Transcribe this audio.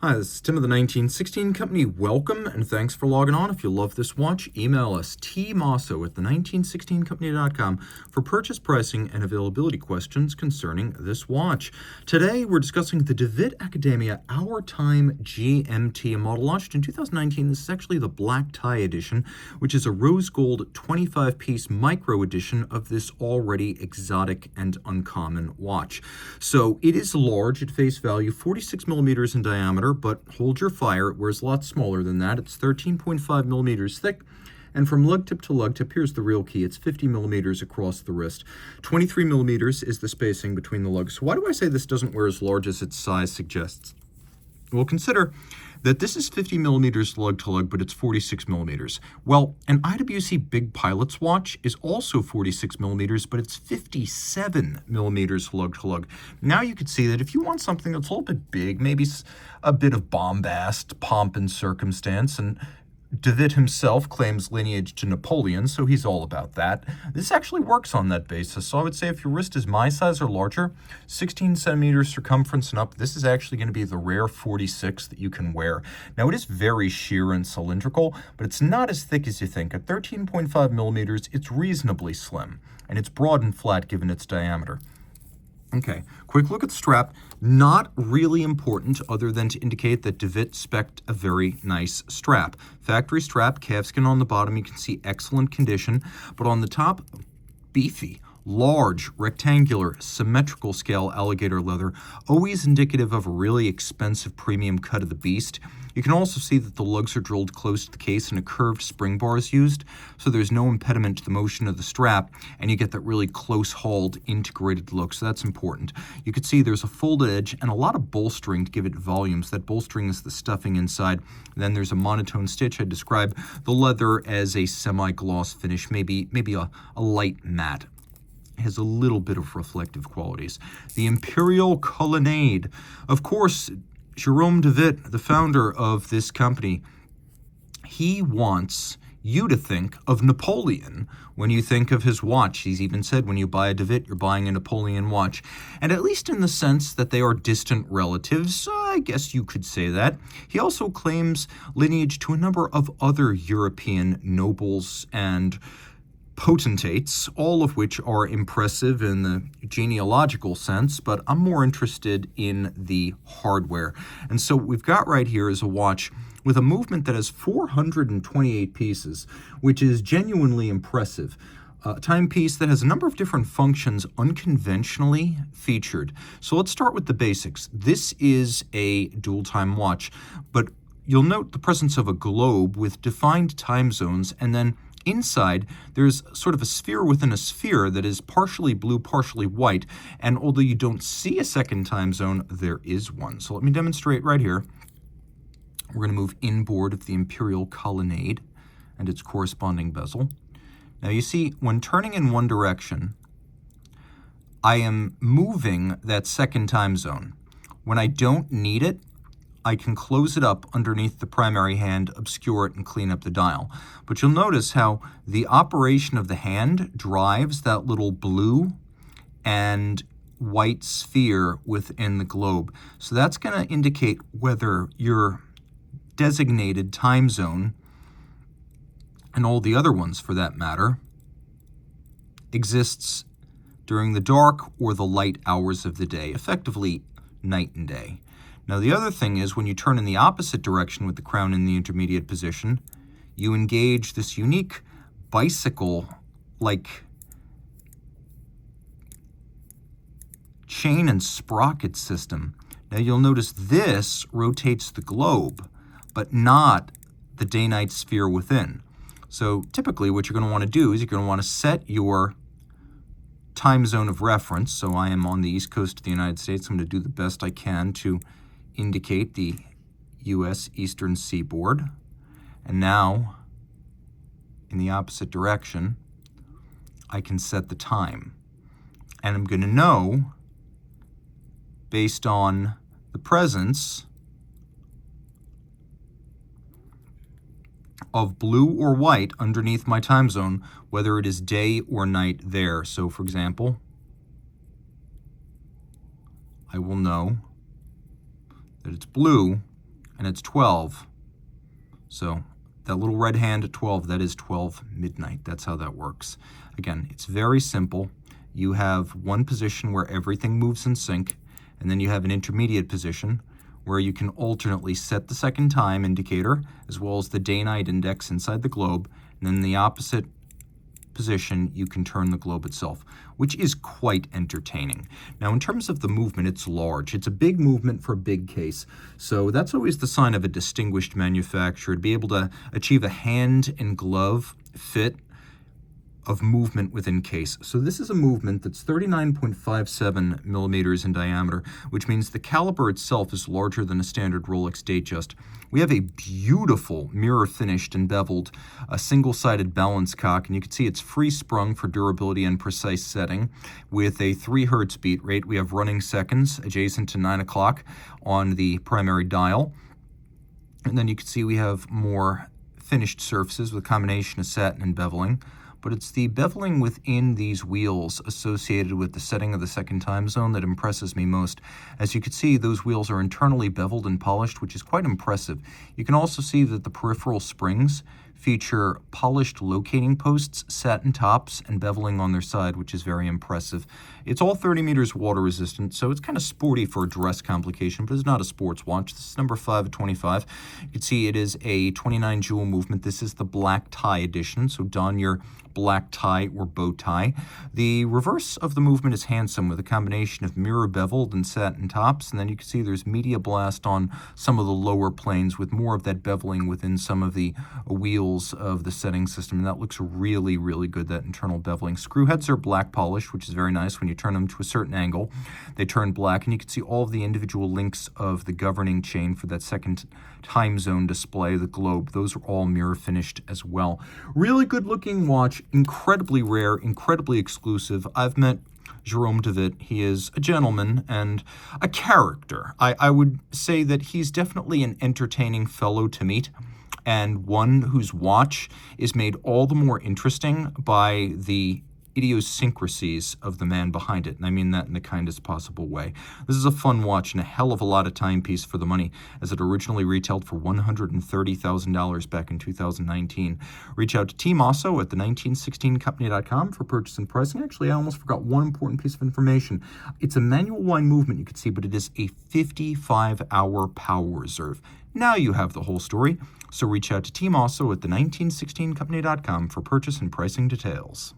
Hi, this is Tim of the 1916 Company. Welcome and thanks for logging on. If you love this watch, email us tmosso at the1916company.com for purchase pricing and availability questions concerning this watch. Today we're discussing the DeWitt Academia Our Time GMT, a model launched in 2019. This is actually the black tie edition, which is a rose gold 25-piece micro edition of this already exotic and uncommon watch. So it is large at face value, 46 millimeters in diameter, but hold your fire, it wears a lot smaller than that. It's 13.5 millimeters thick, and from lug tip to lug tip, here's the real key, it's 50 millimeters across the wrist. 23 millimeters is the spacing between the lugs. So why do I say this doesn't wear as large as its size suggests? Well, consider that this is 50 millimeters lug to lug, but it's 46 millimeters. Well, an IWC Big Pilot's watch is also 46 millimeters, but it's 57 millimeters lug to lug. Now you could see that if you want something that's a little bit big, maybe a bit of bombast, pomp and circumstance, and DeWitt himself claims lineage to Napoleon, so he's all about that. This actually works on that basis. So I would say if your wrist is my size or larger, 16 centimeters circumference and up, this is actually going to be the rare 46 that you can wear. Now it is very sheer and cylindrical, but it's not as thick as you think. At 13.5 millimeters, it's reasonably slim, and it's broad and flat given its diameter. Okay, quick look at the strap. Not really important other than to indicate that DeWitt spec'd a very nice strap. Factory strap, calfskin on the bottom, you can see excellent condition, but on the top, beefy. Large, rectangular, symmetrical scale alligator leather, always indicative of a really expensive premium cut of the beast. You can also see that the lugs are drilled close to the case and a curved spring bar is used, so there's no impediment to the motion of the strap, and you get that really close-hauled, integrated look, so that's important. You can see there's a folded edge and a lot of bolstering to give it volume, so that bolstering is the stuffing inside. Then there's a monotone stitch. I describe the leather as a semi-gloss finish, maybe a light matte. Has a little bit of reflective qualities. The Imperial Colonnade. Of course, Jerome DeWitt, the founder of this company, he wants you to think of Napoleon when you think of his watch. He's even said when you buy a DeWitt, you're buying a Napoleon watch. And at least in the sense that they are distant relatives, I guess you could say that. He also claims lineage to a number of other European nobles and potentates, all of which are impressive in the genealogical sense, but I'm more interested in the hardware. And so what we've got right here is a watch with a movement that has 428 pieces, which is genuinely impressive. A timepiece that has a number of different functions unconventionally featured. So let's start with the basics. This is a dual time watch, but you'll note the presence of a globe with defined time zones, and then inside, there's sort of a sphere within a sphere that is partially blue, partially white, and although you don't see a second time zone, there is one. So let me demonstrate right here. We're going to move inboard of the Imperial Colonnade and its corresponding bezel. Now you see, when turning in one direction, I am moving that second time zone. When I don't need it, I can close it up underneath the primary hand, obscure it, and clean up the dial. But you'll notice how the operation of the hand drives that little blue and white sphere within the globe. So that's going to indicate whether your designated time zone, and all the other ones for that matter, exists during the dark or the light hours of the day, effectively night and day. Now the other thing is when you turn in the opposite direction with the crown in the intermediate position, you engage this unique bicycle-like chain and sprocket system. Now you'll notice this rotates the globe, but not the day-night sphere within. So typically what you're going to want to do is you're going to want to set your time zone of reference. So I am on the east coast of the United States. I'm going to do the best I can to indicate the U.S. Eastern Seaboard. And now, in the opposite direction, I can set the time. And I'm going to know, based on the presence of blue or white underneath my time zone, whether it is day or night there. So, for example, I will know that it's blue and it's 12. So that little red hand at 12, that is 12 midnight. That's how that works. Again, it's very simple. You have one position where everything moves in sync, and then you have an intermediate position where you can alternately set the second time indicator as well as the day-night index inside the globe, and then in the opposite position you can turn the globe itself, which is quite entertaining. Now, in terms of the movement, it's large. It's a big movement for a big case, so that's always the sign of a distinguished manufacturer, to be able to achieve a hand and glove fit of movement within case. So this is a movement that's 39.57 millimeters in diameter, which means the caliber itself is larger than a standard Rolex Datejust. We have a beautiful mirror finished and beveled, a single-sided balance cock, and you can see it's free sprung for durability and precise setting with a 3 hertz beat rate. We have running seconds adjacent to 9 o'clock on the primary dial. And then you can see we have more finished surfaces with a combination of satin and beveling. But it's the beveling within these wheels associated with the setting of the second time zone that impresses me most. As you can see, those wheels are internally beveled and polished, which is quite impressive. You can also see that the peripheral springs feature polished locating posts, satin tops, and beveling on their side, which is very impressive. It's all 30 meters water resistant, so it's kind of sporty for a dress complication, but it's not a sports watch. This is number 5 of 25. You can see it is a 29 jewel movement. This is the black tie edition, so don your black tie or bow tie. The reverse of the movement is handsome with a combination of mirror beveled and satin tops, and then you can see there's media blast on some of the lower planes with more of that beveling within some of the wheels of the setting system, and that looks really, really good, that internal beveling. Screw heads are black polished, which is very nice. When you turn them to a certain angle, they turn black, and you can see all of the individual links of the governing chain for that second time zone display, the globe. Those are all mirror finished as well. Really good looking watch, incredibly rare, incredibly exclusive. I've met Jerome DeWitt. He is a gentleman and a character. I would say that he's definitely an entertaining fellow to meet, and one whose watch is made all the more interesting by the idiosyncrasies of the man behind it, and I mean that in the kindest possible way. This is a fun watch and a hell of a lot of timepiece for the money, as it originally retailed for $130,000 back in 2019. Reach out to Team Mosso at the 1916company.com for purchase and pricing. Actually, I almost forgot one important piece of information. It's a manual wind movement, you can see, but it is a 55-hour power reserve. Now you have the whole story, so reach out to Team Mosso at the 1916company.com for purchase and pricing details.